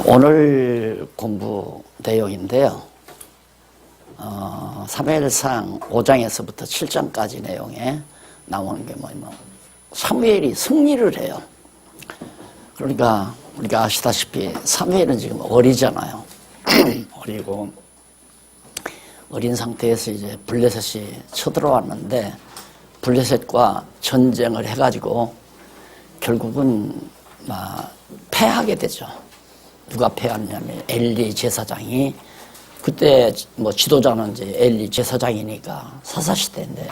오늘 공부 내용인데요. 사무엘상 5장에서부터 7장까지 내용에 나오는 게 뭐냐면 사무엘이 승리를 해요. 그러니까 우리가 아시다시피 사무엘은 지금 어리잖아요. 어리고 어린 상태에서 이제 블레셋이 쳐들어왔는데 블레셋과 전쟁을 해가지고 결국은 패하게 되죠. 누가 패하느냐면 엘리 제사장이, 그때 뭐 지도자는 이제 엘리 제사장이니까 사사시대인데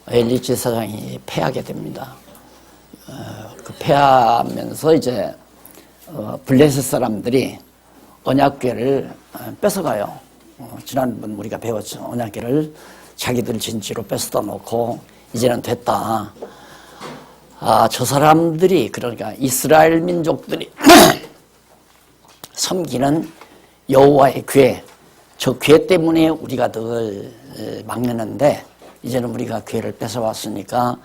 엘리 제사장이 패하게 됩니다. 그 패하면서 이제 블레셋 사람들이 언약궤를 뺏어가요. 지난번 우리가 배웠죠. 언약궤를 자기들 진지로 뺏어다 놓고 이제는 됐다. 저 사람들이, 그러니까 이스라엘 민족들이 섬기는 여호와의 궤, 저 궤 때문에 우리가 늘 막내는데 이제는 우리가 궤를 뺏어왔으니까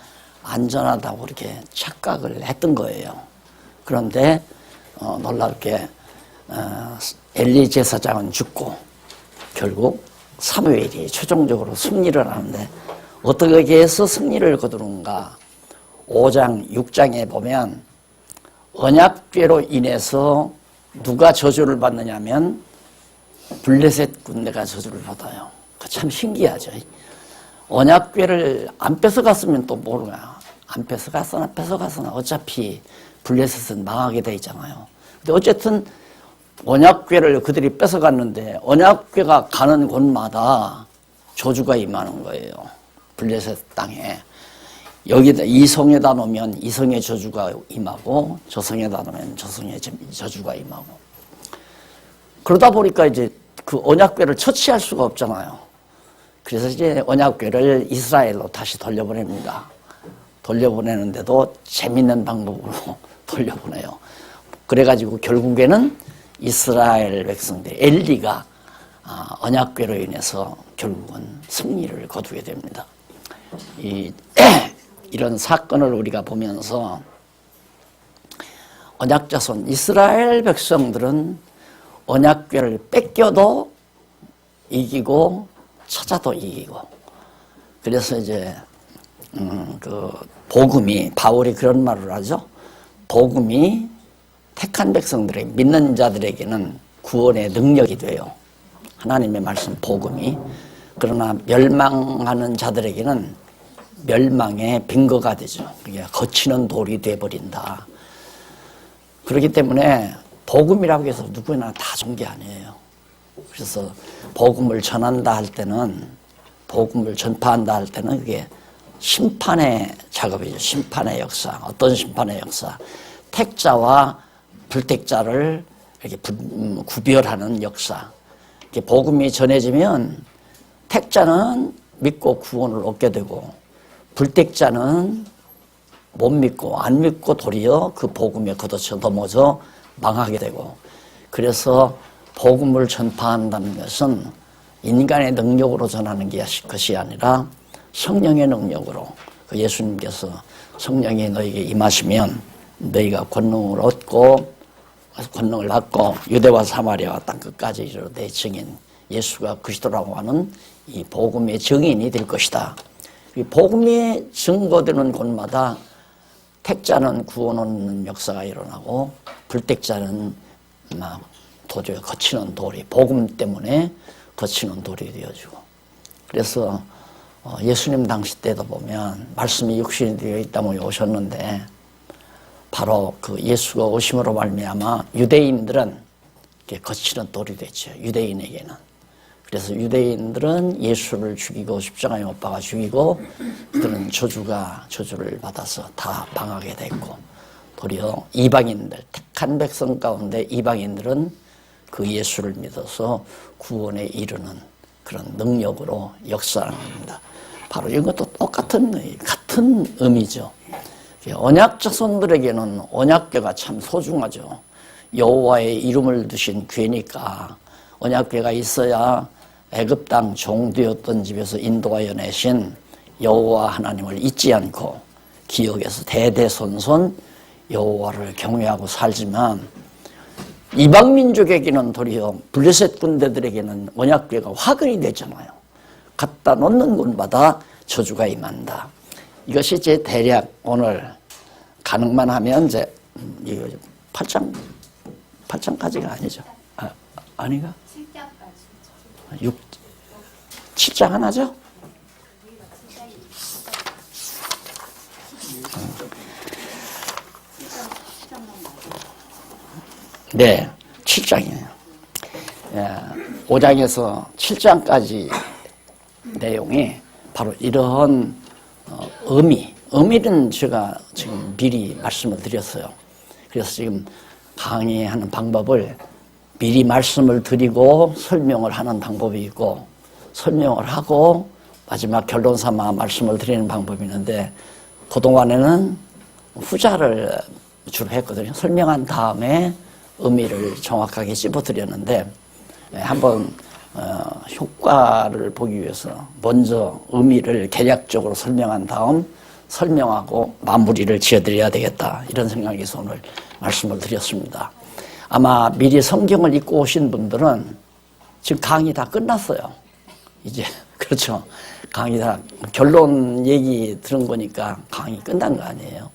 안전하다고 그렇게 착각을 했던 거예요. 그런데 놀랍게 엘리 제사장은 죽고 결국 사무엘이 최종적으로 승리를 하는데 어떻게 해서 승리를 거두는가? 5장, 6장에 보면 언약궤로 인해서 누가 저주를 받느냐면 블레셋 군대가 저주를 받아요. 참 신기하죠. 언약궤를 안 뺏어갔으면 또 모르나. 안 뺏어갔으나 어차피 블레셋은 망하게 돼 있잖아요. 근데 어쨌든 언약궤를 그들이 뺏어갔는데 언약궤가 가는 곳마다 저주가 임하는 거예요. 블레셋 땅에. 여기다 이 성에다 놓으면 이 성의 저주가 임하고 저 성에다 놓으면 저 성의 저주가 임하고, 그러다 보니까 이제 그 언약궤를 처치할 수가 없잖아요. 그래서 이제 언약궤를 이스라엘로 다시 돌려보냅니다. 돌려보내는데도 재밌는 방법으로 돌려보내요. 그래가지고 결국에는 이스라엘 백성들 엘리가 언약궤로 인해서 결국은 승리를 거두게 됩니다. 이런 사건을 우리가 보면서 언약자손 이스라엘 백성들은 언약궤를 뺏겨도 이기고 찾아도 이기고, 그래서 이제 그 복음이, 바울이 그런 말을 하죠. 복음이 택한 백성들에게, 믿는 자들에게는 구원의 능력이 돼요. 하나님의 말씀 복음이. 그러나 멸망하는 자들에게는 멸망의 빙거가 되죠. 그게 거치는 돌이 돼버린다. 그렇기 때문에 복음이라고 해서 누구나 다 좋은 게 아니에요. 그래서 복음을 전한다 할 때는, 복음을 전파한다 할 때는 그게 심판의 작업이죠. 심판의 역사. 어떤 심판의 역사? 택자와 불택자를 이렇게 구별하는 역사. 이렇게 복음이 전해지면 택자는 믿고 구원을 얻게 되고, 불택자는 못 믿고 안 믿고 도리어 그 복음에 걷어쳐 넘어져 망하게 되고, 그래서 복음을 전파한다는 것은 인간의 능력으로 전하는 것이 아니라 성령의 능력으로, 그 예수님께서 성령이 너에게 임하시면 너희가 권능을 얻고 권능을 받고 유대와 사마리아와 땅끝까지 이르러 내 증인, 예수가 그리스도라고 하는 이 복음의 증인이 될 것이다. 이 복음이 증거되는 곳마다 택자는 구원 얻는 역사가 일어나고 불택자는 도저히 거치는 돌이, 복음 때문에 거치는 돌이 되어지고, 그래서 예수님 당시 때도 보면 말씀이 육신이 되어 있다며 오셨는데 바로 그 예수가 오심으로 말미암아 유대인들은 거치는 돌이 됐죠. 유대인에게는. 그래서 유대인들은 예수를 죽이고 십자가에 못 박아 죽이고, 그들은 저주를 받아서 다 망하게 됐고, 도리어 이방인들, 택한 백성 가운데 이방인들은 그 예수를 믿어서 구원에 이르는 그런 능력으로 역사하는 겁니다. 바로 이것도 같은 의미죠. 언약 자손들에게는 언약궤가 참 소중하죠. 여호와의 이름을 두신 궤니까 언약궤가 있어야 애굽 땅 종되었던 집에서 인도하여 내신 여호와 하나님을 잊지 않고 기억해서 대대손손 여호와를 경외하고 살지만 이방민족에게는 도리어 블레셋 군대들에게는 언약궤가 화근이 됐잖아요. 갖다 놓는 곳마다 저주가 임한다. 이것이 이제 대략 오늘 가능만 하면 이제 이거 8장까지가 아니죠. 아니가? 7장까지. 7장 하나죠? 네, 7장이에요. 5장에서 7장까지 내용이 바로 이러한 의미는 제가 지금 미리 말씀을 드렸어요. 그래서 지금 강의하는 방법을 미리 말씀을 드리고 설명을 하는 방법이 있고, 설명을 하고 마지막 결론 삼아 말씀을 드리는 방법이 있는데, 그동안에는 후자를 주로 했거든요. 설명한 다음에 의미를 정확하게 찝어드렸는데, 한번 효과를 보기 위해서 먼저 의미를 개략적으로 설명한 다음 설명하고 마무리를 지어드려야 되겠다, 이런 생각에서 오늘 말씀을 드렸습니다. 아마 미리 성경을 읽고 오신 분들은 지금 강의 다 끝났어요. 이제 그렇죠. 강의 다 결론 얘기 들은 거니까 강의 끝난 거 아니에요.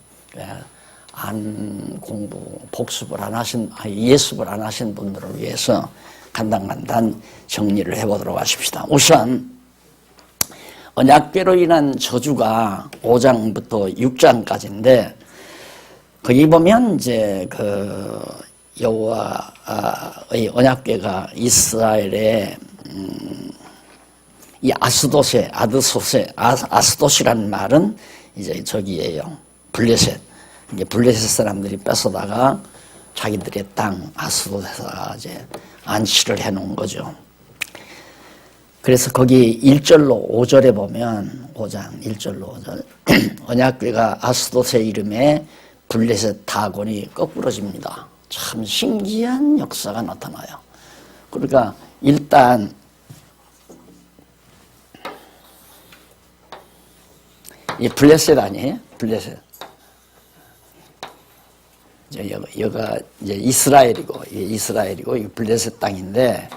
안 공부, 복습을 안 하신, 예습을 안 하신 분들을 위해서 간단간단 정리를 해보도록 하십시다. 우선 언약궤로 인한 저주가 5장부터 6장까지인데, 거기 보면 이제 그 여호와의 언약궤가 이스라엘의 이 아스돗이라는 말은 이제 저기예요. 블레셋. 이제 블레셋 사람들이 뺏어다가 자기들의 땅 아스돗에서 이제 안치를 해놓은 거죠. 그래서 거기 1절로 5절에 보면, 5장 1절로 5절 언약궤가 아스돗의 이름에 블레셋 다곤이 거꾸러집니다. 참 신기한 역사가 나타나요. 그러니까 일단 이 블레셋 아니에요? 블레셋. 여가 이제 이스라엘이고 이 블레셋 땅인데,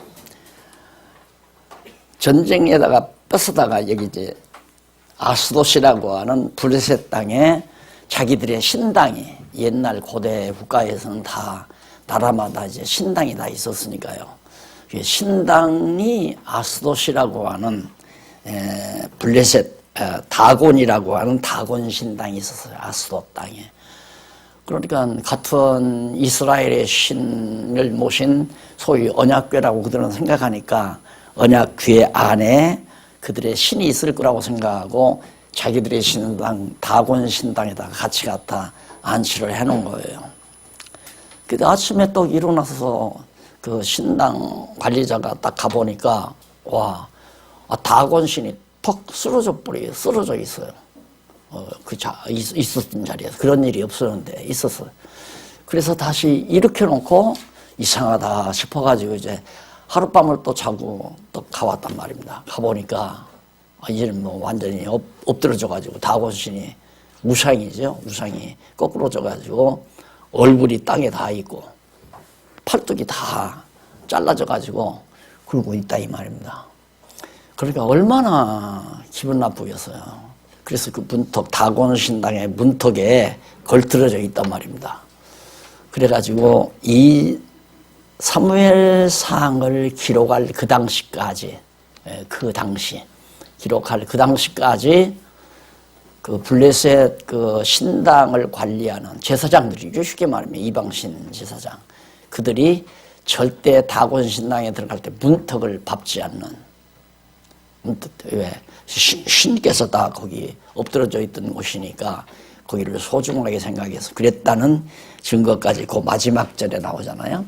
전쟁에다가 뺏어다가 여기 이제 아스돗이라고 하는 블레셋 땅에 자기들의 신당이, 옛날 고대 국가에서는 다 나라마다 이제 신당이 다 있었으니까요. 신당이 아스돗이라고 하는 블레셋 다곤이라고 하는 다곤 신당이 있었어요. 아스돗 땅에. 그러니까 같은 이스라엘의 신을 모신 소위 언약궤라고 그들은 생각하니까 언약궤 안에 그들의 신이 있을 거라고 생각하고 자기들의 신당, 다곤 신당에다가 같이 갖다 안치를 해놓은 거예요. 근데 아침에 또 일어나서 그 신당 관리자가 딱 가보니까, 와, 다곤 신이 턱 쓰러져 있어요. 있었던 자리에서. 그런 일이 없었는데 있었어요. 그래서 다시 일으켜놓고 이상하다 싶어가지고 이제 하룻밤을 또 자고 또 가왔단 말입니다. 가보니까 이제는 뭐 완전히 엎드러져가지고 다곤신이 우상이죠. 우상이 거꾸로져가지고 얼굴이 땅에 다 있고 팔뚝이 다 잘라져가지고 굴고 있다 이 말입니다. 그러니까 얼마나 기분 나쁘겠어요. 그래서 그 문턱, 다곤 신당의 문턱에 걸트러져 있단 말입니다. 그래가지고 이 사무엘상을 기록할 그 당시까지, 기록할 그 당시까지 그 블레셋 그 신당을 관리하는 제사장들이죠. 쉽게 말하면 이방신 제사장. 그들이 절대 다곤 신당에 들어갈 때 문턱을 밟지 않는, 왜? 신께서 다 거기 엎드러져 있던 곳이니까 거기를 소중하게 생각해서 그랬다는 증거까지 그 마지막 절에 나오잖아요.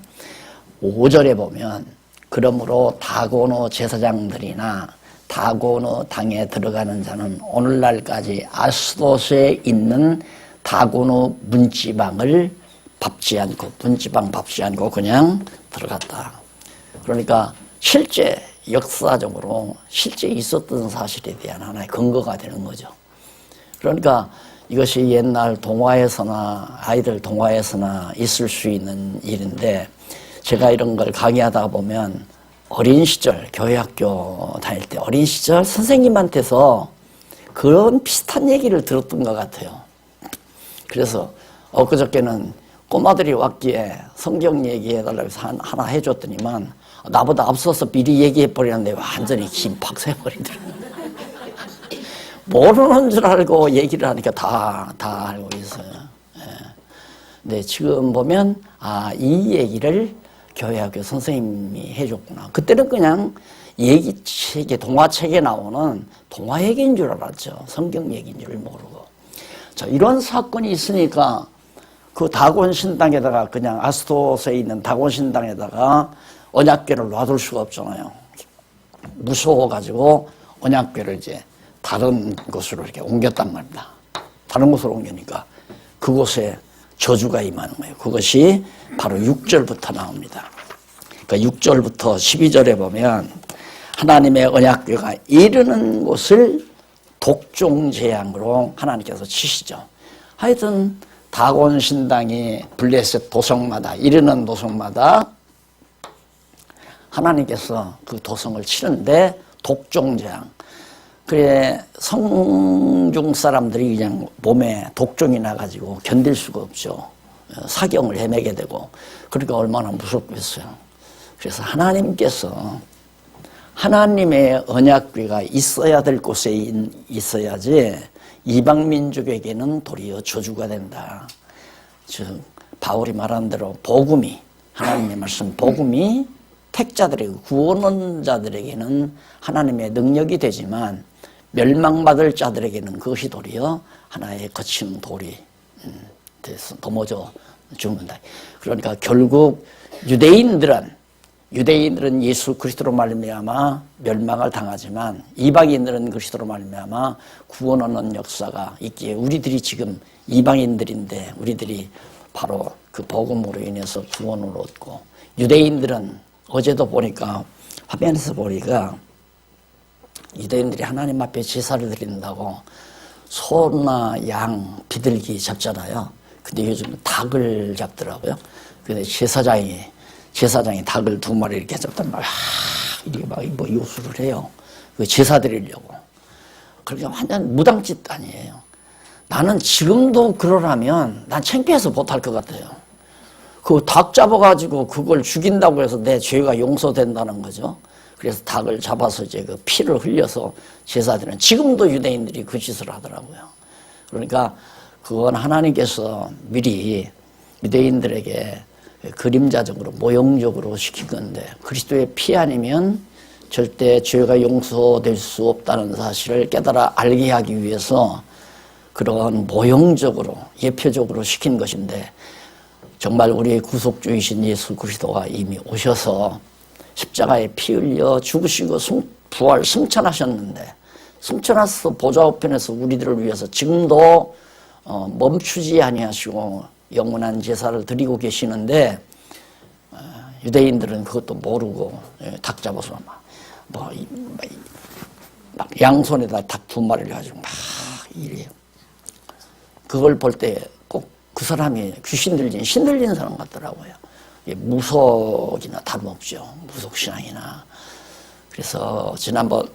5절에 보면, 그러므로 다고노 제사장들이나 다고노 당에 들어가는 자는 오늘날까지 아스돗에 있는 다고노 문지방을 밟지 않고 그냥 들어갔다. 그러니까 실제 역사적으로 실제 있었던 사실에 대한 하나의 근거가 되는 거죠. 그러니까 이것이 옛날 동화에서나 아이들 동화에서나 있을 수 있는 일인데, 제가 이런 걸 강의하다 보면 어린 시절, 교회 학교 다닐 때 어린 시절 선생님한테서 그런 비슷한 얘기를 들었던 것 같아요. 그래서 엊그저께는 꼬마들이 왔기에 성경 얘기해달라고 해서 하나 해줬더니만 나보다 앞서서 미리 얘기해버리는데 완전히 김팍 새버리더라고요. 모르는 줄 알고 얘기를 하니까 다 알고 있어요. 예. 근데 지금 보면 이 얘기를 교회학교 선생님이 해줬구나. 그때는 그냥 얘기책에 동화책에 나오는 동화 얘기인 줄 알았죠. 성경 얘기인 줄 모르고. 자, 이런 사건이 있으니까 그 다곤신당에다가 그냥 아스토스에 있는 다곤신당에다가 언약궤를 놔둘 수가 없잖아요. 무서워가지고 언약궤를 이제 다른 곳으로 이렇게 옮겼단 말입니다. 다른 곳으로 옮기니까 그곳에 저주가 임하는 거예요. 그것이 바로 6절부터 나옵니다. 그러니까 6절부터 12절에 보면 하나님의 언약궤가 이르는 곳을 독종재앙으로 하나님께서 치시죠. 하여튼 다곤신당이 블레셋 도성마다 이르는 도성마다 하나님께서 그 도성을 치는데 독종재앙. 그래 성중 사람들이 그냥 몸에 독종이 나가지고 견딜 수가 없죠. 사경을 헤매게 되고 그러니까 얼마나 무섭겠어요. 그래서 하나님께서 하나님의 언약궤가 있어야 될 곳에 있어야지 이방 민족에게는 도리어 저주가 된다. 즉 바울이 말한 대로 복음이 하나님의 말씀 복음이 택자들에게 구원 자들에게는 하나님의 능력이 되지만 멸망받을 자들에게는 그것이 도리어 하나의 거친 돌이 돼서 넘어져 죽는다. 그러니까 결국 유대인들은 예수 그리스도로 말미암아 멸망을 당하지만 이방인들은 그리스도로 말미암아 구원하는 역사가 있기에 우리들이 지금 이방인들인데 우리들이 바로 그 복음으로 인해서 구원을 얻고 유대인들은 어제도 보니까 화면에서 보니까 유대인들이 하나님 앞에 제사를 드린다고 소나 양, 비둘기 잡잖아요. 근데 요즘 닭을 잡더라고요. 근데 제사장이 닭을 2마리 이렇게 잡단 말이야. 이렇게 막 뭐 요술을 해요. 제사 드리려고. 그러니까 완전 무당짓 아니에요. 나는 지금도 그러라면 난 창피해서 못할 것 같아요. 그 닭 잡아가지고 그걸 죽인다고 해서 내 죄가 용서된다는 거죠. 그래서 닭을 잡아서 이제 그 피를 흘려서 제사드리는 지금도 유대인들이 그 짓을 하더라고요. 그러니까 그건 하나님께서 미리 유대인들에게 그림자적으로 모형적으로 시킨 건데 그리스도의 피 아니면 절대 죄가 용서될 수 없다는 사실을 깨달아 알게 하기 위해서 그런 모형적으로 예표적으로 시킨 것인데 정말 우리의 구속주이신 예수 그리스도가 이미 오셔서 십자가에 피 흘려 죽으시고 부활 승천하셨는데 승천하셔서 보좌 우편에서 우리들을 위해서 지금도 멈추지 아니하시고 영원한 제사를 드리고 계시는데 유대인들은 그것도 모르고 닭 잡아서 막 양손에다 닭 2마리를 가지고 막 이래요. 그걸 볼 때 꼭 그 사람이 귀신 들린 신 들린 사람 같더라고요. 무속이나 다름없죠. 무속신앙이나. 그래서 지난번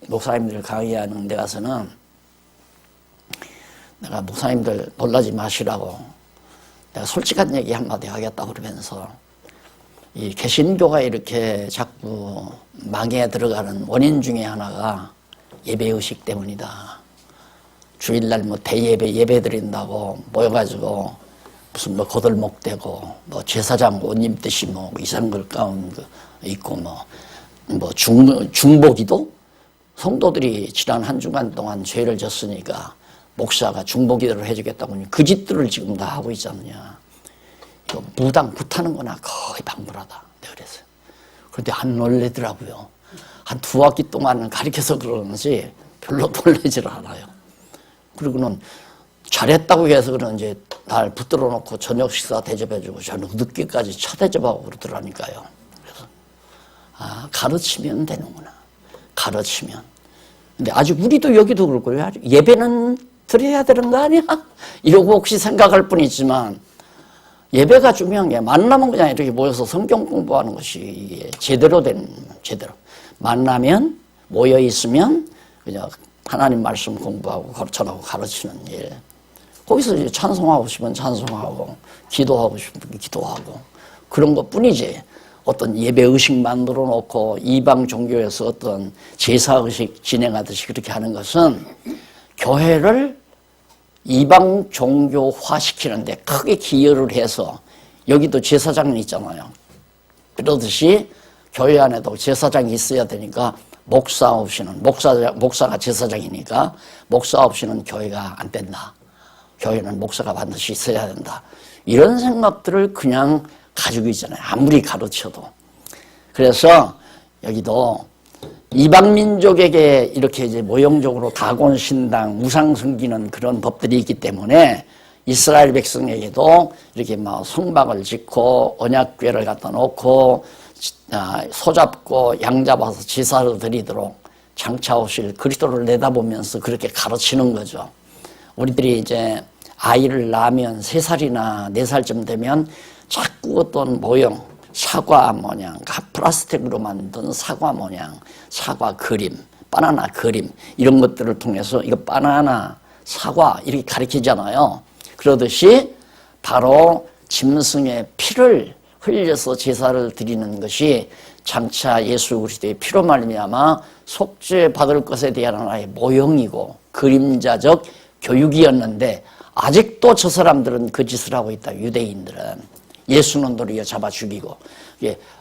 목사님들 강의하는 데 가서는 내가 목사님들 놀라지 마시라고 내가 솔직한 얘기 한마디 하겠다 그러면서 이 개신교가 이렇게 자꾸 망에 들어가는 원인 중에 하나가 예배의식 때문이다. 주일날 뭐 대예배 드린다고 모여가지고 무슨 뭐 거들목대고 뭐 제사장 옷 입듯이 뭐 이상글 가운 입고 뭐 중보기도 성도들이 지난 한 주간 동안 죄를 졌으니까 목사가 중보기도를 해주겠다고 그 짓들을 지금 다 하고 있지 않느냐. 이거 무당 굿하는 거나 거의 방불하다. 내가 그랬어요. 그런데 안 놀래더라고요. 한 2학기 동안은 가르쳐서 그러는지 별로 놀래지를 않아요. 그리고는 잘했다고 해서 그런지 날 붙들어 놓고 저녁 식사 대접해주고 저녁 늦게까지 차 대접하고 그러더라니까요. 그래서 가르치면 되는구나. 가르치면. 근데 아직 우리도 여기도 그렇고요. 예배는 드려야 되는 거 아니야? 이러고 혹시 생각할 뿐이지만 예배가 중요한 게 만나면 그냥 이렇게 모여서 성경 공부하는 것이 이게 제대로 만나면 모여 있으면 그냥 하나님 말씀 공부하고 전하고 가르치는 일. 거기서 이제 찬송하고 싶으면 찬송하고 기도하고 싶으면 기도하고 그런 것뿐이지. 어떤 예배 의식 만들어 놓고 이방 종교에서 어떤 제사 의식 진행하듯이 그렇게 하는 것은 교회를 이방 종교화 시키는데 크게 기여를 해서 여기도 제사장이 있잖아요. 그러듯이 교회 안에도 제사장이 있어야 되니까 목사가 제사장이니까 목사 없이는 교회가 안 된다. 교회는 목사가 반드시 있어야 된다. 이런 생각들을 그냥 가지고 있잖아요. 아무리 가르쳐도. 그래서 여기도 이방민족에게 이렇게 이제 모형적으로 다곤신당, 우상 섬기는 그런 법들이 있기 때문에 이스라엘 백성에게도 이렇게 막 성막을 짓고 언약궤를 갖다 놓고 소잡고 양 잡아서 제사를 드리도록 장차 오실 그리스도를 내다보면서 그렇게 가르치는 거죠. 우리들이 이제 아이를 낳으면 3살이나 4살쯤 되면 자꾸 어떤 모형, 사과 모양, 플라스틱으로 만든 사과 모양, 사과 그림, 바나나 그림 이런 것들을 통해서 이거 바나나, 사과 이렇게 가르치잖아요. 그러듯이 바로 짐승의 피를 흘려서 제사를 드리는 것이 장차 예수 그리스도의 피로 말미암아 속죄 받을 것에 대한 하나의 모형이고 그림자적 교육이었는데 아직도 저 사람들은 그 짓을 하고 있다. 유대인들은 예수는 도리어 잡아 죽이고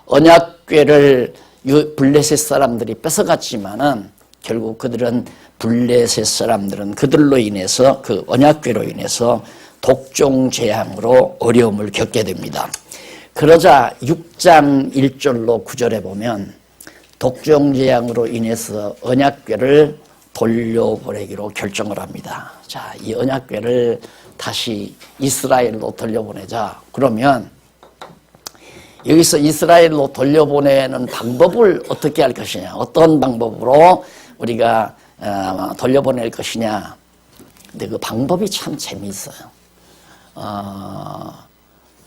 언약궤를 블레셋 사람들이 뺏어갔지만은 결국 그들은 블레셋 사람들은 그들로 인해서 그 언약궤로 인해서 독종 재앙으로 어려움을 겪게 됩니다. 그러자 6장 1절로 9절에 보면 독종 재앙으로 인해서 언약궤를 돌려보내기로 결정을 합니다. 자, 이 언약궤를 다시 이스라엘로 돌려보내자. 그러면 여기서 이스라엘로 돌려보내는 방법을 어떻게 할 것이냐, 어떤 방법으로 우리가 돌려보낼 것이냐. 근데 그 방법이 참 재미있어요.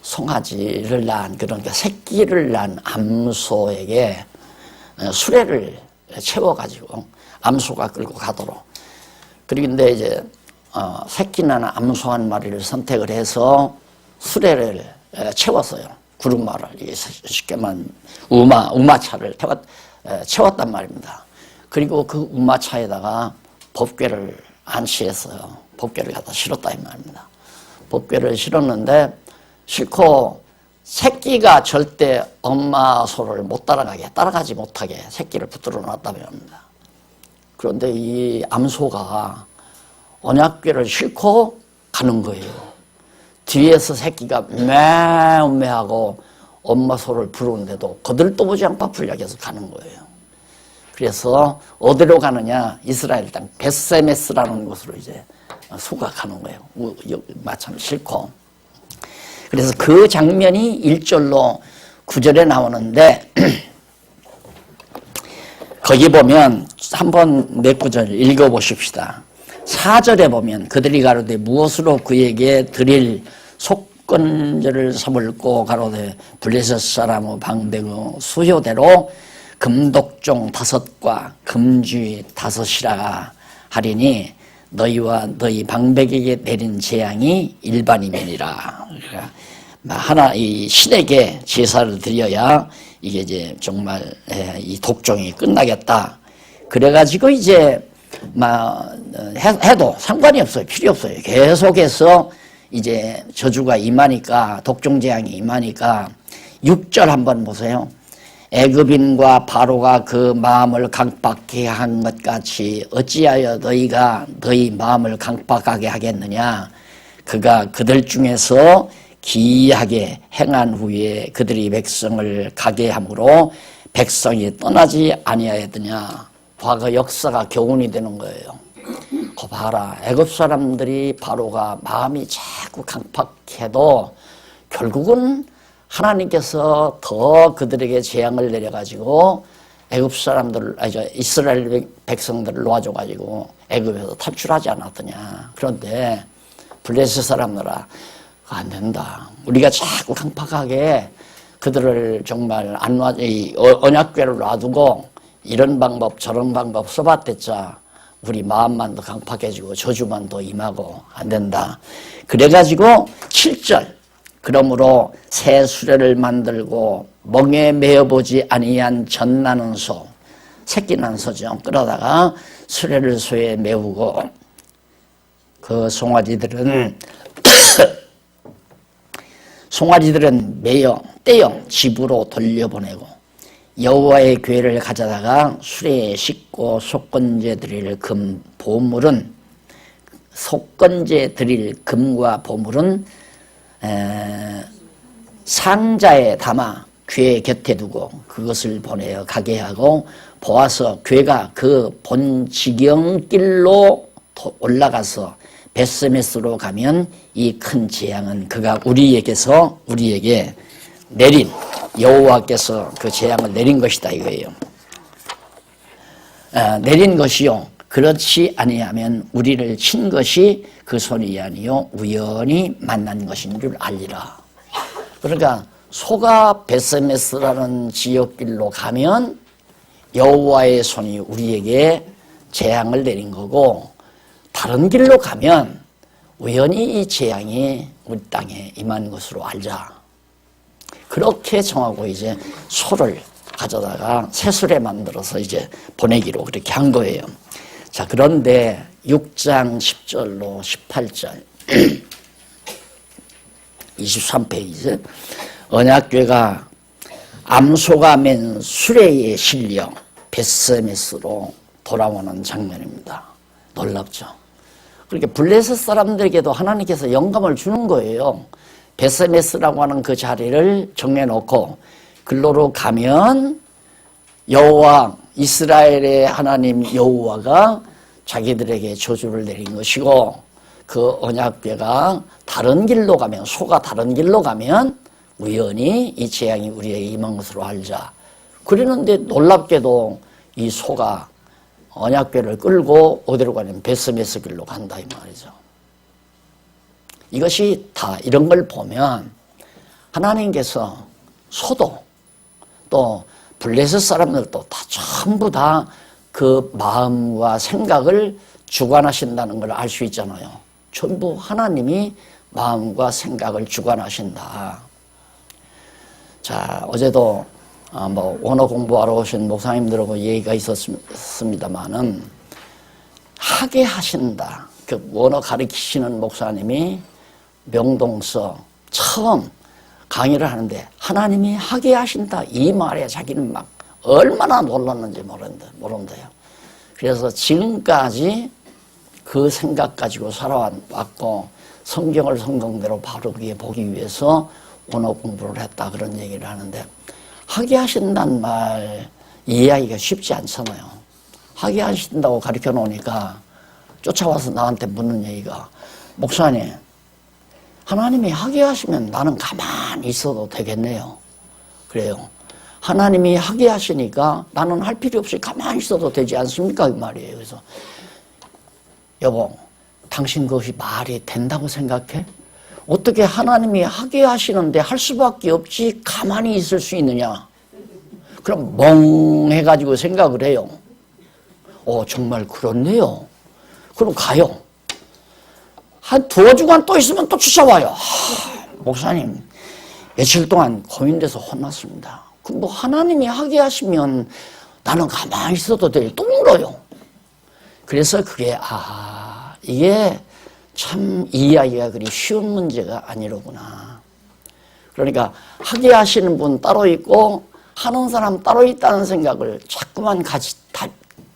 송아지를 낳은, 그러니까 새끼를 낳은 암소에게 수레를 채워가지고 암소가 끌고 가도록. 그런데 이제 새끼 낳은 암소 한 마리를 선택을 해서 수레를 채웠어요. 구루마를, 쉽게 말하면 우마차를 채웠단 말입니다. 그리고 그 우마차에다가 법궤를 안치했어요. 법궤를 갖다 실었다 이 말입니다. 법궤를 실었는데 실고 새끼가 절대 엄마 소를 못 따라가지 못하게 새끼를 붙들어 놨다고 합니다. 그런데 이 암소가 언약궤를 싣고 가는 거예요. 뒤에서 새끼가 매매하고 엄마 소를 부르는데도 거들떠보지 않고 앞을 향해서 가는 거예요. 그래서 어디로 가느냐? 이스라엘 땅 벳세메스라는 곳으로 이제 소가 가는 거예요. 마참 싣고. 그래서 그 장면이 1절로 9절에 나오는데 거기 보면 한번 내 구절 읽어보십시다. 4절에 보면 그들이 가로되 무엇으로 그에게 드릴 속건제를 삼을고 가로되 블레셋 사람의 방백의 수효대로 금독종 5과 금쥐 5이라 하리니 너희와 너희 방백에게 내린 재앙이 일반이면이라. 하나 이 신에게 제사를 드려야 이게 이제 정말 이 독종이 끝나겠다. 그래가지고 이제 해도 상관이 없어요. 필요 없어요. 계속해서 이제 저주가 임하니까, 독종 재앙이 임하니까 6절 한번 보세요. 애굽인과 바로가 그 마음을 강박하게 한 것 같이 어찌하여 너희가 너희 마음을 강박하게 하겠느냐. 그가 그들 중에서 기이하게 행한 후에 그들이 백성을 가게 함으로 백성이 떠나지 아니하였느냐. 과거 역사가 교훈이 되는 거예요. 거 봐라. 애굽 사람들이 바로가 마음이 자꾸 강팍해도 결국은 하나님께서 더 그들에게 재앙을 내려가지고 애굽 사람들, 이스라엘 백성들을 놓아줘가지고 애굽에서 탈출하지 않았더냐. 그런데 블레셋 사람들아, 안 된다. 우리가 자꾸 강팍하게 그들을 정말 언약궤를 놔두고 이런 방법 저런 방법 써봤댔자 우리 마음만 더 강팍해지고 저주만 더 임하고 안 된다. 그래가지고 7절 그러므로 새 수레를 만들고 멍에 메어보지 아니한 젖나는 소, 새끼 난 소죠. 끌어다가 수레를 소에 메우고 그 송아지들은 매여 떼어 집으로 돌려보내고 여호와의 궤를 가져다가 수레에 싣고 속건제 드릴 금과 보물은 상자에 담아 궤 곁에 두고 그것을 보내어 가게 하고 보아서 궤가 그 본 지경길로 올라가서 베스메스로 가면 이 큰 재앙은 그가 우리에게 내린 여호와께서 그 재앙을 내린 것이다 이거예요. 내린 것이요 그렇지 아니하면 우리를 친 것이 그 손이 아니요 우연히 만난 것인 줄 알리라. 그러니까 소가 베스메스라는 지역길로 가면 여호와의 손이 우리에게 재앙을 내린 거고 다른 길로 가면 우연히 이 재앙이 우리 땅에 임한 것으로 알자. 그렇게 정하고 이제 소를 가져다가 새수레 만들어서 이제 보내기로 그렇게 한 거예요. 자, 그런데 6장 10절로 18절 23페이지 언약궤가 암소가 맨 수레에 실려 베스메스로 돌아오는 장면입니다. 놀랍죠. 그렇게 블레셋 사람들에게도 하나님께서 영감을 주는 거예요. 베스메스라고 하는 그 자리를 정해놓고 글로로 가면 여호와 이스라엘의 하나님 여호와가 자기들에게 저주를 내린 것이고 그 언약궤가 다른 길로 가면 소가 다른 길로 가면 우연히 이 재앙이 우리에게 임한 것으로 알자. 그러는데 놀랍게도 이 소가 언약궤를 끌고 어디로 가냐면 베스메스 길로 간다 이 말이죠. 이것이 다 이런 걸 보면 하나님께서 소도 또 블레셋 사람들도 다 전부 다 그 마음과 생각을 주관하신다는 걸 알 수 있잖아요. 전부 하나님이 마음과 생각을 주관하신다. 자, 어제도 원어 공부하러 오신 목사님들하고 얘기가 있었습니다만은 하게 하신다. 그 원어 가르치시는 목사님이 명동서 처음 강의를 하는데 하나님이 하게 하신다 이 말에 자기는 막 얼마나 놀랐는지 모른대요. 그래서 지금까지 그 생각 가지고 살아왔고 성경을 성경대로 바르게 보기 위해서 원어 공부를 했다 그런 얘기를 하는데 하게 하신다는 말 이해하기가 쉽지 않잖아요. 하게 하신다고 가르쳐 놓으니까 쫓아와서 나한테 묻는 얘기가 목사님 하나님이 하게 하시면 나는 가만히 있어도 되겠네요. 그래요. 하나님이 하게 하시니까 나는 할 필요 없이 가만히 있어도 되지 않습니까? 그 말이에요. 그래서 여보 당신 그것이 말이 된다고 생각해? 어떻게 하나님이 하게 하시는데 할 수밖에 없지 가만히 있을 수 있느냐? 그럼 멍해가지고 생각을 해요. 정말 그렇네요. 그럼 가요. 한 두어 주간 또 있으면 또 쫓아와요. 목사님 며칠 동안 고민돼서 혼났습니다. 그럼 뭐 하나님이 하게 하시면 나는 가만히 있어도 돼. 또 물어요. 그래서 그게 이게 참 이해하기가 그리 쉬운 문제가 아니로구나. 그러니까 하게 하시는 분 따로 있고 하는 사람 따로 있다는 생각을 자꾸만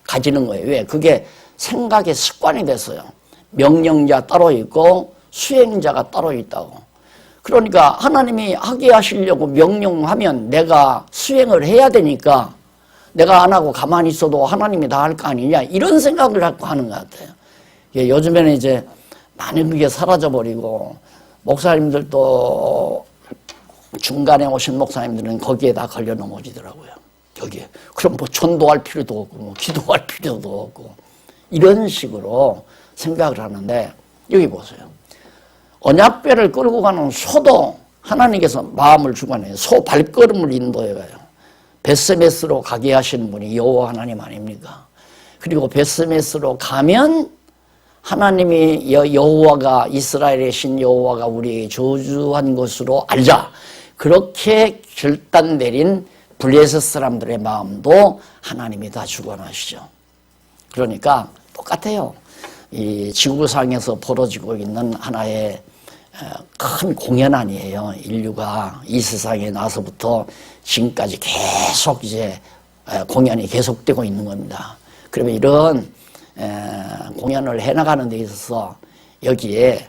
가지는 거예요. 왜? 그게 생각의 습관이 됐어요. 명령자 따로 있고 수행자가 따로 있다고. 그러니까 하나님이 하게 하시려고 명령하면 내가 수행을 해야 되니까 내가 안 하고 가만히 있어도 하나님이 다 할 거 아니냐 이런 생각을 갖고 하는 것 같아요. 요즘에는 이제 많이 그게 사라져버리고 목사님들도 중간에 오신 목사님들은 거기에 다 걸려 넘어지더라고요. 여기에. 그럼 뭐 전도할 필요도 없고 뭐 기도할 필요도 없고 이런 식으로 생각을 하는데 여기 보세요. 언약궤를 끌고 가는 소도 하나님께서 마음을 주관해요. 소 발걸음을 인도해가요. 벳세메스로 가게 하시는 분이 여호와 하나님 아닙니까? 그리고 벳세메스로 가면 하나님이 여호와가 이스라엘의 신 여호와가 우리에게 저주한 것으로 알자. 그렇게 결단 내린 블레셋 사람들의 마음도 하나님이 다 주관하시죠. 그러니까 똑같아요. 이 지구상에서 벌어지고 있는 하나의 큰 공연 아니에요. 인류가 이 세상에 나서부터 지금까지 계속 이제 공연이 계속되고 있는 겁니다. 그러면 이런 공연을 해나가는 데 있어서 여기에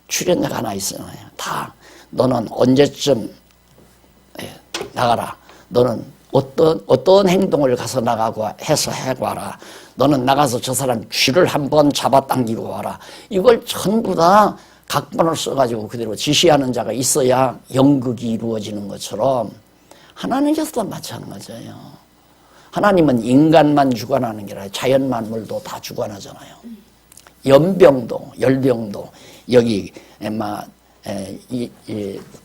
출연자가 하나 있어요. 다 너는 언제쯤 나가라. 너는 어떤 행동을 가서 나가고 해서 해봐라. 너는 나가서 저 사람 쥐를 한번 잡아당기고 와라. 이걸 전부 다 각본을 써가지고 그대로 지시하는 자가 있어야 연극이 이루어지는 것처럼 하나님께서도 마찬가지예요. 하나님은 인간만 주관하는 게 아니라 자연 만물도 다 주관하잖아요. 연병도 열병도 여기 이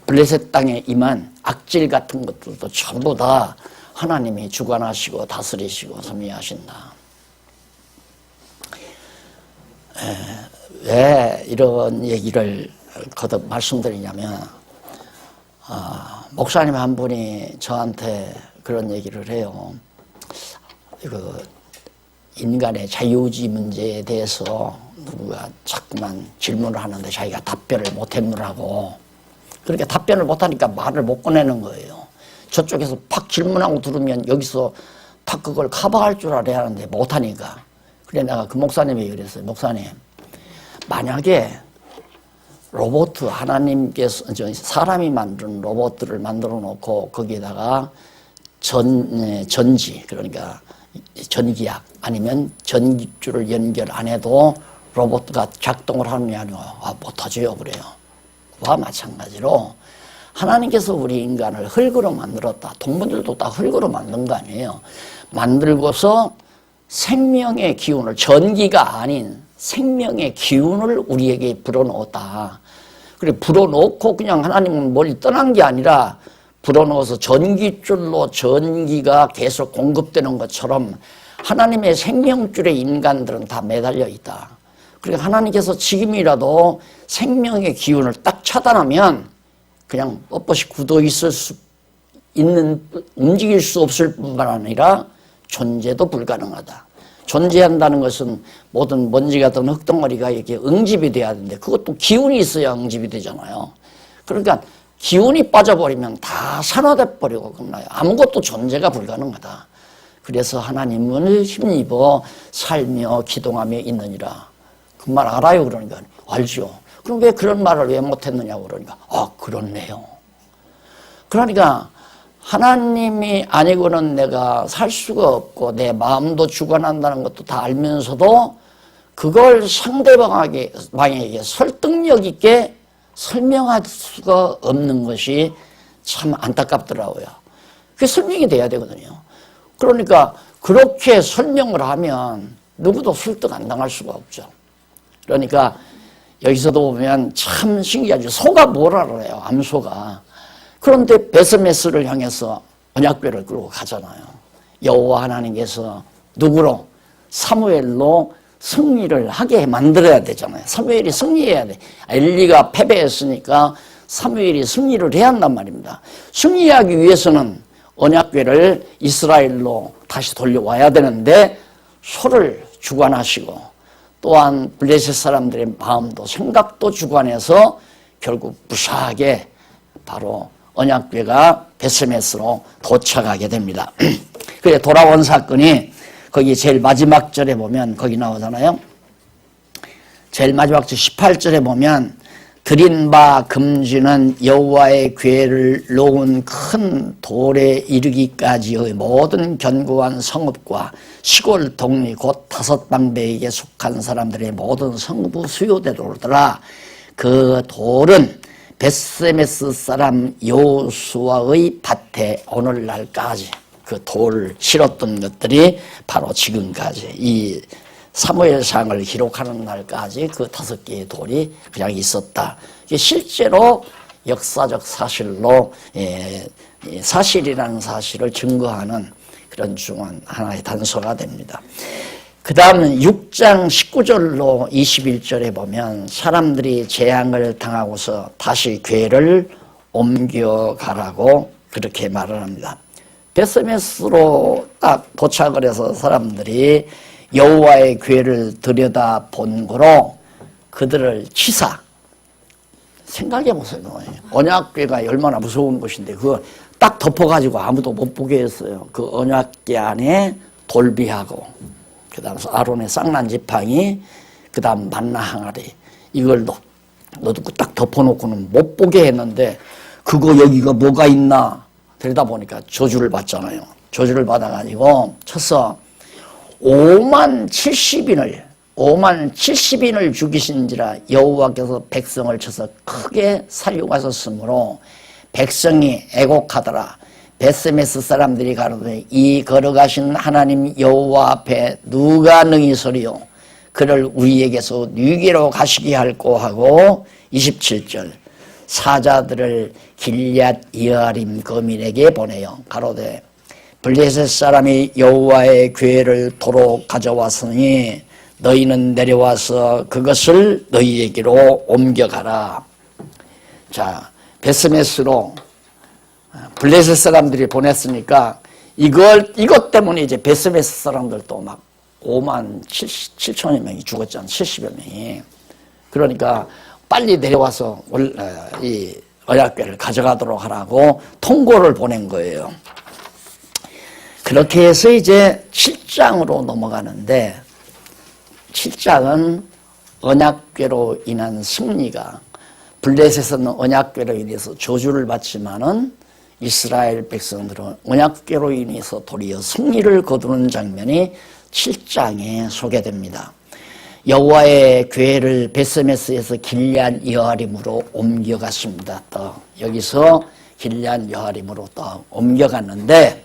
블레셋 땅에 임한 악질 같은 것들도 전부 다 하나님이 주관하시고 다스리시고 섭리하신다. 왜 이런 얘기를 거듭 말씀드리냐면 목사님 한 분이 저한테 그런 얘기를 해요. 인간의 자유의지 문제에 대해서 누구가 자꾸만 질문을 하는데 자기가 답변을 못 해물하고 그렇게 답변을 못하니까 말을 못 꺼내는 거예요. 저쪽에서 팍 질문하고 들으면 여기서 팍 그걸 커버할 줄 알아야 하는데 못하니까. 그래 내가 그 목사님이 그랬어요. 목사님 만약에 로봇 하나님께서 사람이 만든 로봇들을 만들어 놓고 거기에다가 전지 그러니까 전기약 아니면 전기줄을 연결 안 해도 로봇가 작동을 하느냐 아니면 못하죠 그래요. 그와 마찬가지로 하나님께서 우리 인간을 흙으로 만들었다. 동물들도 다 흙으로 만든 거 아니에요. 만들고서 생명의 기운을 전기가 아닌 생명의 기운을 우리에게 불어넣었다. 그래 불어넣고 그냥 하나님은 멀리 떠난 게 아니라 불어넣어서 전기줄로 전기가 계속 공급되는 것처럼 하나님의 생명줄에 인간들은 다 매달려 있다. 그러니까 하나님께서 지금이라도 생명의 기운을 딱 차단하면 그냥 뻣뻣이 굳어 있을 수 있는 움직일 수 없을 뿐만 아니라 존재도 불가능하다. 존재한다는 것은 모든 먼지가 든 흙덩어리가 이렇게 응집이 돼야 되는데 그것도 기운이 있어야 응집이 되잖아요. 그러니까 기운이 빠져버리면 다 산화돼 버리고 끝나요. 아무것도 존재가 불가능하다. 그래서 하나님을 힘입어 살며 기동하며 있느니라. 그 말 알아요? 그러니까 알죠. 그럼 왜 그런 말을 왜 못했느냐고 그러니까 그렇네요. 그러니까 하나님이 아니고는 내가 살 수가 없고 내 마음도 주관한다는 것도 다 알면서도 그걸 상대방에게 설득력 있게 설명할 수가 없는 것이 참 안타깝더라고요. 그게 설명이 돼야 되거든요. 그러니까 그렇게 설명을 하면 누구도 설득 안 당할 수가 없죠. 그러니까 여기서도 보면 참 신기하죠. 소가 뭘 알아요? 암소가. 그런데 베스메스를 향해서 언약궤를 끌고 가잖아요. 여호와 하나님께서 누구로? 사무엘로 승리를 하게 만들어야 되잖아요. 사무엘이 승리해야 돼. 엘리가 패배했으니까 사무엘이 승리를 해야 한단 말입니다. 승리하기 위해서는 언약궤를 이스라엘로 다시 돌려와야 되는데 소를 주관하시고 또한 블레셋 사람들의 마음도 생각도 주관해서 결국 무사하게 바로 언약궤가 베스메스로 도착하게 됩니다. 그래 돌아온 사건이 거기 제일 마지막 절에 보면 거기 나오잖아요. 제일 마지막 절 18절에 보면 드린 바 금지는 여호와의 궤를 놓은 큰 돌에 이르기까지의 모든 견고한 성읍과 시골 동리 곧 5방배에게 속한 사람들의 모든 성부 수요대로더라. 그 돌은 벳세메스 사람 여호수아의 밭에 오늘날까지 그 돌을 실었던 것들이 바로 지금까지 이 사무엘상을 기록하는 날까지 그 5개의 돌이 그냥 있었다. 이게 실제로 역사적 사실로 사실이라는 사실을 증거하는 그런 중한 하나의 단서가 됩니다. 그 다음은 6장 19절로 21절에 보면 사람들이 재앙을 당하고서 다시 궤를 옮겨가라고 그렇게 말을 합니다. 베스메스로 딱 도착을 해서 사람들이 여호와의 궤를 들여다본 거로 그들을 치사, 생각해보세요. 언약궤가 얼마나 무서운 것인데 그거 딱 덮어가지고 아무도 못 보게 했어요. 그 언약궤 안에 돌비하고 그 다음 아론의 쌍난 지팡이, 그 다음 만나 항아리, 이걸 넣고 딱 덮어놓고는 못 보게 했는데 그거 여기가 뭐가 있나 들여다보니까 저주를 받잖아요. 저주를 받아가지고 쳐서 5만 70인을 죽이신지라 여호와께서 백성을 쳐서 크게 살려가셨으므로 백성이 애곡하더라. 베스메스 사람들이 가로되 이 걸어가신 하나님 여호와 앞에 누가 능히 서리요 그를 우리에게서 니게로 가시게 할꼬 하고 27절 사자들을 길앗 여아림 거민에게 보내요. 가로되 블레셋 사람이 여호와의 궤를 도로 가져왔으니 너희는 내려와서 그것을 너희에게로 옮겨가라. 자, 베스메스로 블레셋 사람들이 보냈으니까 이것 때문에 이제 베스메스 사람들도 막 5만 7천여 명이 죽었잖아. 70여 명이. 그러니까 빨리 내려와서 이 언약궤를 가져가도록 하라고 통고를 보낸 거예요. 그렇게 해서 이제 7장으로 넘어가는데 7장은 언약궤로 인한 승리가 블레셋은 언약궤로 인해서 저주를 받지만은 이스라엘 백성들은 언약궤로 인해서 도리어 승리를 거두는 장면이 7장에 소개됩니다. 여호와의 궤를 베스메스에서 길앗 여아림으로 옮겨갔습니다. 또 여기서 길앗 여아림으로 또 옮겨갔는데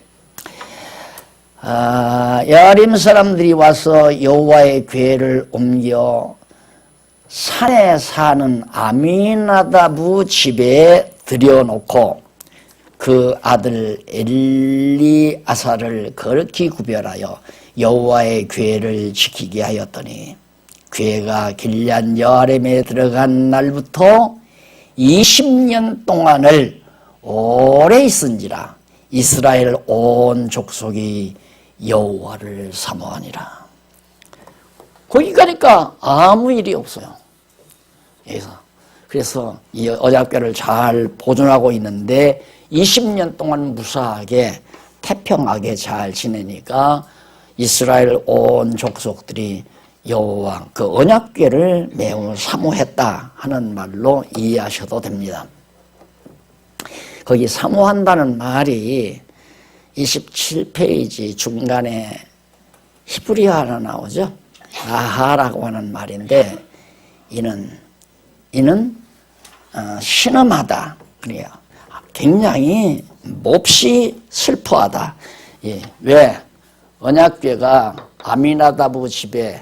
여아림 사람들이 와서 여호와의 궤를 옮겨 산에 사는 아미나다부 집에 들여놓고 그 아들 엘리아사를 거룩히 구별하여 여호와의 궤를 지키게 하였더니 궤가 길앗 여아림에 들어간 날부터 20년 동안을 오래 있은지라 이스라엘 온 족속이 여호와를 사모하니라. 거기 가니까 아무 일이 없어요. 그래서 이 언약궤를 잘 보존하고 있는데 20년 동안 무사하게 태평하게 잘 지내니까 이스라엘 온 족속들이 여호와 그 언약궤를 매우 사모했다 하는 말로 이해하셔도 됩니다. 거기 사모한다는 말이 27페이지 중간에 히브리어 하나 나오죠. 아하라고 하는 말인데 이는 신음하다 그래요. 굉장히 몹시 슬퍼하다. 왜? 언약궤가 아미나다부 집에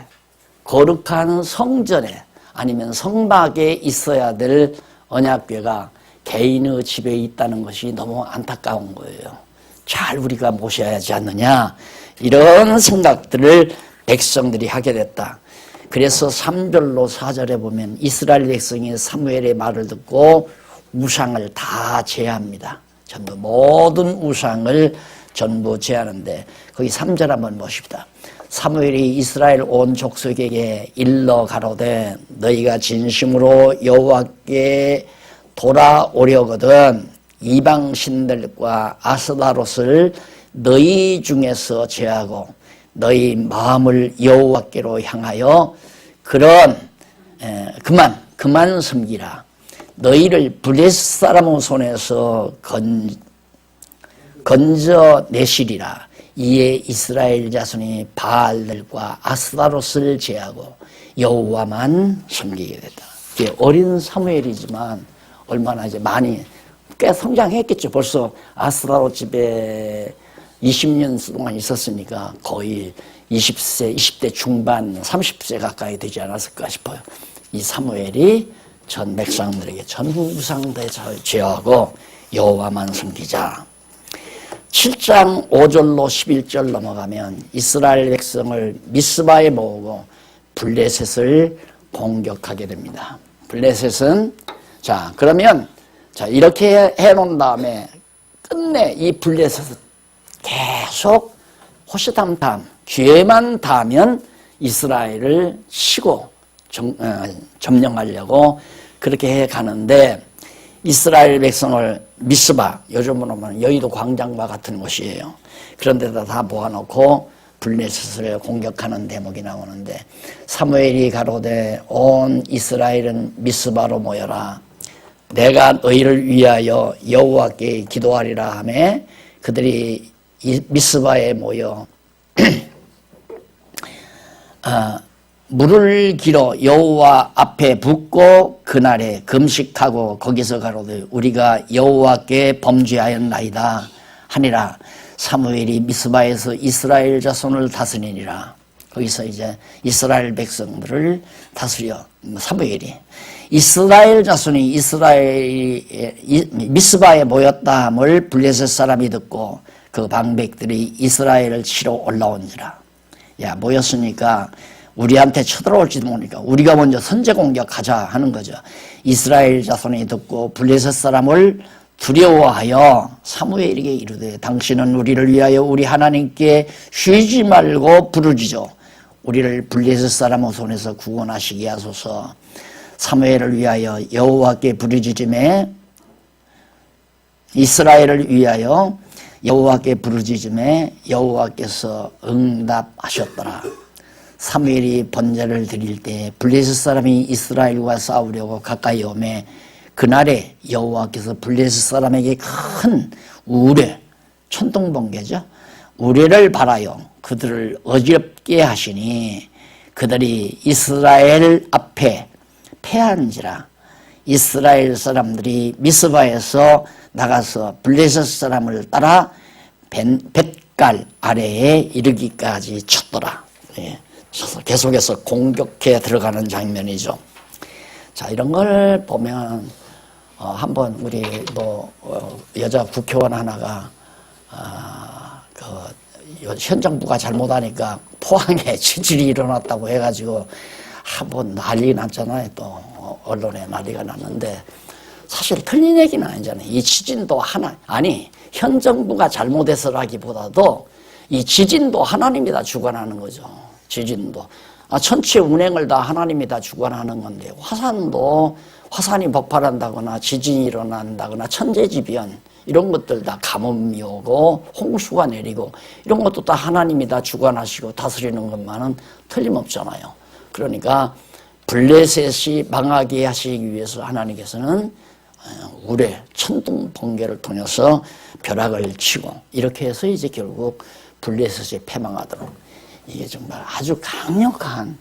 거룩한 성전에 아니면 성막에 있어야 될 언약궤가 개인의 집에 있다는 것이 너무 안타까운 거예요. 잘 우리가 모셔야 하지 않느냐 이런 생각들을 백성들이 하게 됐다. 그래서 3절로 4절에 보면 이스라엘 백성이 사무엘의 말을 듣고 우상을 다 제합니다. 전부 모든 우상을 전부 제하는데 거기 3절 한번 보십시다. 사무엘이 이스라엘 온 족속에게 일러 가로되 너희가 진심으로 여호와께 돌아오려거든 이방 신들과 아스다롯을 너희 중에서 제하고 너희 마음을 여호와께로 향하여 그만 섬기라. 너희를 블레셋 사람의 손에서 건져내시리라. 이에 이스라엘 자손이 바알들과 아스다롯을 제하고 여호와만 섬기게 됐다. 이게 어린 사무엘이지만 얼마나 이제 많이 꽤 성장했겠죠. 벌써 아스다롯 집에 20년 동안 있었으니까 거의 20대 중반, 30세 가까이 되지 않았을까 싶어요. 이 사무엘이 전 백성들에게 전무상대 제어하고 여호와만 섬기자. 7장 5절로 11절 넘어가면 이스라엘 백성을 미스바에 모으고 블레셋을 공격하게 됩니다. 블레셋은 자 그러면 자 이렇게 해놓은 다음에 끝내 이 블레셋은 계속 호시탐탐 기회만 닿으면 이스라엘을 치고 점령하려고 그렇게 해 가는데 이스라엘 백성을 미스바, 요즘으로 보면 여의도 광장과 같은 곳이에요. 그런 데다 다 모아놓고 블레셋을 공격하는 대목이 나오는데 사무엘이 가로되 온 이스라엘은 미스바로 모여라. 내가 너희를 위하여 여호와께 기도하리라 하매 그들이 미스바에 모여 물을 길어 여호와 앞에 붓고 그날에 금식하고 거기서 가로되 우리가 여호와께 범죄하였나이다 하니라. 사무엘이 미스바에서 이스라엘 자손을 다스리니라. 거기서 이제 이스라엘 백성들을 다스려 사무엘이 이스라엘 자손이 미스바에 모였다 함을 블레셋 사람이 듣고 그 방백들이 이스라엘을 치러 올라온지라. 야 모였으니까 우리한테 쳐들어올지도 모르니까 우리가 먼저 선제 공격하자 하는 거죠. 이스라엘 자손이 듣고 블레셋 사람을 두려워하여 사무엘에게 이르되 당신은 우리를 위하여 우리 하나님께 쉬지 말고 부르짖어 우리를 블레셋 사람의 손에서 구원하시게 하소서. 사무엘을 위하여 여호와께 부르짖음에 이스라엘을 위하여 여호와께 부르짖음에 여호와께서 응답하셨더라. 사무엘이 번제를 드릴 때 블레셋 사람이 이스라엘과 싸우려고 가까이 오매 그날에 여호와께서 블레셋 사람에게 큰 우레, 천둥번개죠. 우레를 발하여 그들을 어지럽게 하시니 그들이 이스라엘 앞에 패한지라. 이스라엘 사람들이 미스바에서 나가서 블레셋 사람을 따라 벳갈 아래에 이르기까지 쳤더라. 예. 계속해서 공격해 들어가는 장면이죠. 자, 이런 걸 보면 한번 우리 여자 국회의원 하나가 현 정부가 잘못하니까 포항에 지진이 일어났다고 해가지고 한번 난리 났잖아요. 또 언론에 난리가 났는데 사실 틀린 얘기는 아니잖아요. 이 지진도 현 정부가 잘못해서라기보다도 이 지진도 하나님이 다 주관하는 거죠. 지진도 천체 운행을 다 하나님이 다 주관하는 건데 화산이 폭발한다거나 지진이 일어난다거나 천재지변 이런 것들 다 가뭄이 오고 홍수가 내리고 이런 것도 다 하나님이 다 주관하시고 다스리는 것만은 틀림없잖아요. 그러니까 블레셋이 망하게 하시기 위해서 하나님께서는 우레 천둥 번개를 통해서 벼락을 치고 이렇게 해서 이제 결국 블레셋이 패망하도록 이게 정말 아주 강력한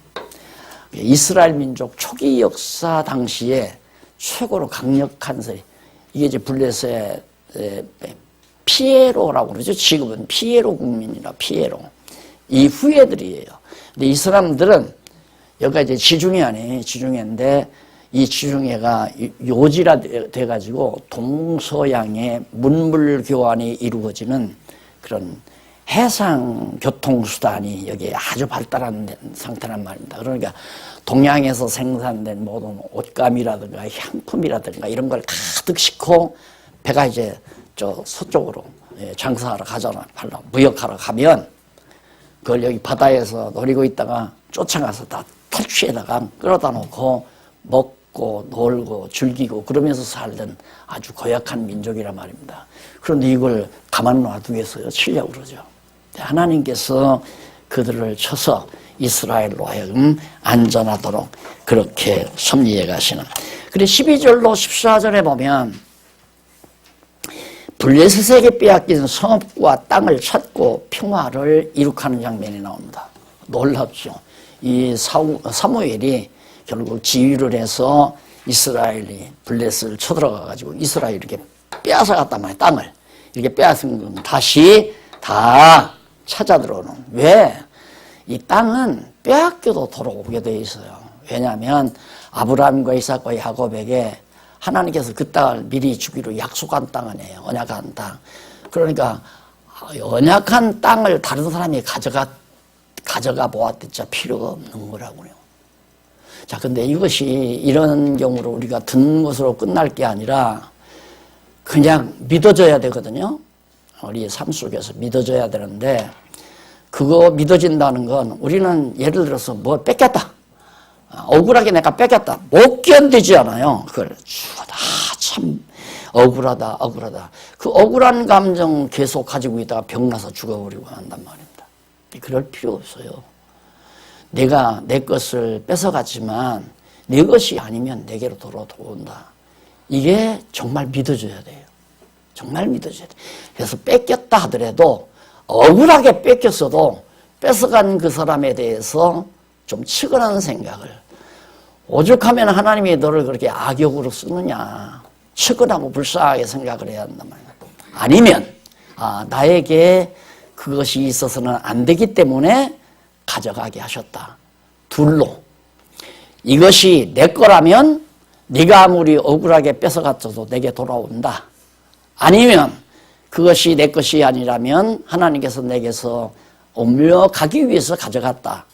이스라엘 민족 초기 역사 당시에 최고로 강력한 세력. 이게 이제 블레셋의 피에로라고 그러죠. 지금은 피에로 국민이라 피에로. 이 후예들이에요. 근데 이 사람들은 여기가 이제 지중해 아니에요. 지중해인데 이 지중해가 요지라 돼가지고 동서양의 문물 교환이 이루어지는 그런 해상 교통수단이 여기에 아주 발달한 상태란 말입니다. 그러니까 동양에서 생산된 모든 옷감이라든가 향품이라든가 이런 걸 가득 싣고 배가 이제 저 서쪽으로 장사하러 가잖아. 무역하러 가면 그걸 여기 바다에서 노리고 있다가 쫓아가서 다 탈취에다가 끌어다 놓고 먹고 놀고 즐기고 그러면서 살던 아주 고약한 민족이란 말입니다. 그런데 이걸 가만 놔두겠어요? 치려고 그러죠. 하나님께서 그들을 쳐서 이스라엘로 하여금 안전하도록 그렇게 섭리해 가시는. 그리고 12절로 14절에 보면 블레셋에게 빼앗긴 성읍과 땅을 찾고 평화를 이룩하는 장면이 나옵니다. 놀랍죠. 이 사무엘이 결국 지휘를 해서 이스라엘이 블레셋을 쳐들어가가지고 이스라엘이 이렇게 빼앗아갔단 말이에요. 땅을. 이렇게 빼앗은 건 다시 다 찾아 들어오는. 왜? 이 땅은 빼앗겨도 돌아오게 돼 있어요. 왜냐하면 아브라함과 이삭과 야곱에게 하나님께서 그 땅을 미리 주기로 약속한 땅 아니에요. 언약한 땅. 그러니까 언약한 땅을 다른 사람이 가져가 보았댔자 필요가 없는 거라고요. 자, 근데 이것이 이런 경우로 우리가 듣는 것으로 끝날 게 아니라 그냥 믿어져야 되거든요. 우리 삶 속에서 믿어져야 되는데, 그거 믿어진다는 건 우리는 예를 들어서 뭐 뺏겼다. 억울하게 내가 뺏겼다. 못 견디지 않아요. 그걸 참 억울하다. 그 억울한 감정 계속 가지고 있다가 병나서 죽어버리고 한단 말입니다. 그럴 필요 없어요. 내가 내 것을 뺏어갔지만 내 것이 아니면 내게로 돌아온다. 이게 정말 믿어져야 돼요. 정말 믿어져야 돼요. 그래서 뺏겼다 하더라도 억울하게 뺏겼어도 뺏어간 그 사람에 대해서 좀 측은한 생각을, 오죽하면 하나님이 너를 그렇게 악역으로 쓰느냐, 측은하고 불쌍하게 생각을 해야 한단 말이야. 아니면 나에게 그것이 있어서는 안 되기 때문에 가져가게 하셨다. 둘로, 이것이 내 거라면 네가 아무리 억울하게 뺏어갔어도 내게 돌아온다. 아니면 그것이 내 것이 아니라면 하나님께서 내게서 옮겨가기 위해서 가져갔다.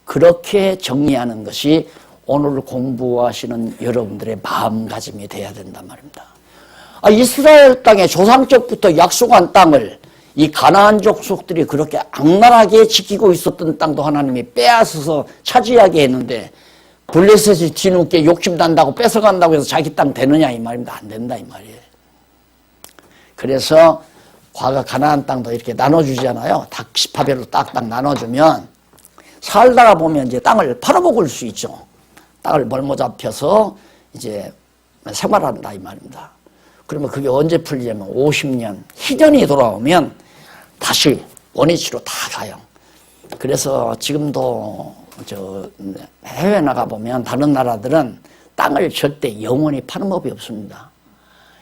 그렇게 정리하는 것이 오늘 공부하시는 여러분들의 마음가짐이 돼야 된단 말입니다. 이스라엘 땅에 조상적부터 약속한 땅을 이 가나안 족속들이 그렇게 악랄하게 지키고 있었던 땅도 하나님이 빼앗아서 차지하게 했는데, 블레셋이 뒤늦게 욕심난다고 뺏어간다고 해서 자기 땅 되느냐 이 말입니다. 안 된다 이 말이에요. 그래서 과거 가나안 땅도 이렇게 나눠주잖아요. 딱 18배로 딱딱 나눠주면 살다가 보면 이제 땅을 팔아먹을 수 있죠. 땅을 멀모 잡혀서 이제 생활한다 이 말입니다. 그러면 그게 언제 풀리냐면 50년 희년이 돌아오면 다시 원위치로 다 가요. 그래서 지금도 해외 나가 보면 다른 나라들은 땅을 절대 영원히 파는 법이 없습니다.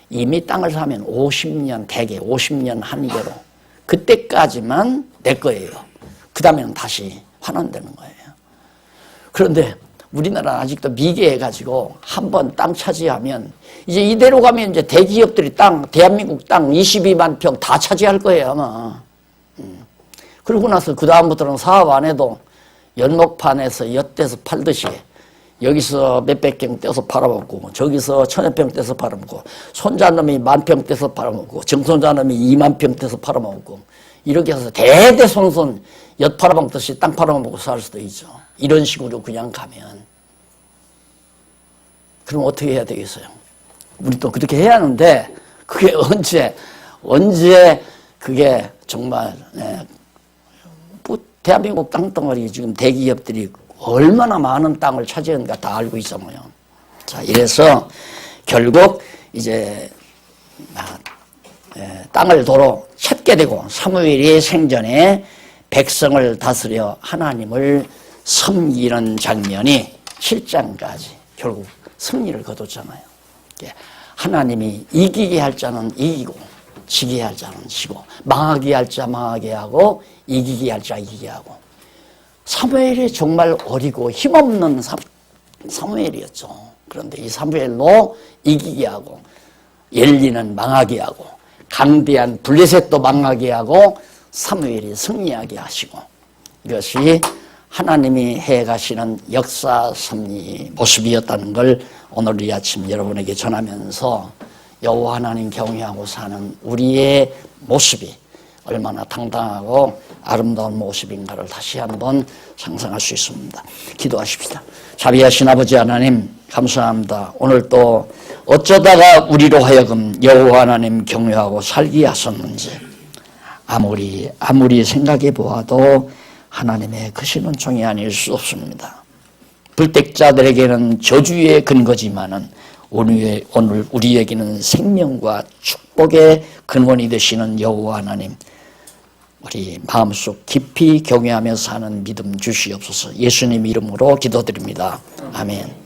이미 땅을 사면 50년 대개 50년 한계로 그때까지만 내 거예요. 그 다음에는 다시 환원되는 거예요. 그런데 우리나라는 아직도 미개해가지고 한번 땅 차지하면 이제 이대로 가면 이제 대기업들이 대한민국 땅 22만 평 다 차지할 거예요 아마. 그러고 나서 그 다음부터는 사업 안 해도 연목판에서 엿대서 팔듯이 여기서 몇백 평 떼서 팔아먹고 저기서 1000여 평 떼서 팔아먹고 손자놈이 10,000평 떼서 팔아먹고 정손자놈이 20,000평 떼서 팔아먹고 이렇게 해서 대대손손 엿 팔아먹듯이 땅 팔아먹고 살 수도 있죠. 이런 식으로 그냥 가면. 그럼 어떻게 해야 되겠어요? 우리 또 그렇게 해야 하는데 그게 언제 그게 정말 대한민국 땅덩어리 지금 대기업들이 얼마나 많은 땅을 차지했는가 다 알고 있잖아요. 자, 이래서 결국 이제 땅을 도로 찾게 되고 사무엘이 생전에 백성을 다스려 하나님을 섬기는 장면이 7장까지 결국 승리를 거뒀잖아요. 하나님이 이기게 할 자는 이기고 지게 할 자는 지고 망하게 할 자 망하게 하고 이기게 할 자 이기게 하고. 사무엘이 정말 어리고 힘없는 사무엘이었죠. 그런데 이 사무엘로 이기게 하고 엘리는 망하게 하고 강대한 블레셋도 망하게 하고 사무엘이 승리하게 하시고, 이것이 하나님이 해가시는 역사 섭리 모습이었다는 걸 오늘 이 아침 여러분에게 전하면서 여호와 하나님 경외하고 사는 우리의 모습이 얼마나 당당하고 아름다운 모습인가를 다시 한번 상상할 수 있습니다. 기도하십시다. 자비하신 아버지 하나님 감사합니다. 오늘 또 어쩌다가 우리로 하여금 여호와 하나님 경외하고 살게 하셨는지 아무리 생각해 보아도 하나님의 크신 은총이 아닐 수 없습니다. 불택자들에게는 저주의 근거지만은 오늘 우리에게는 생명과 축복의 근원이 되시는 여호와 하나님, 우리 마음속 깊이 경외하며 사는 믿음 주시옵소서. 예수님 이름으로 기도드립니다. 아멘.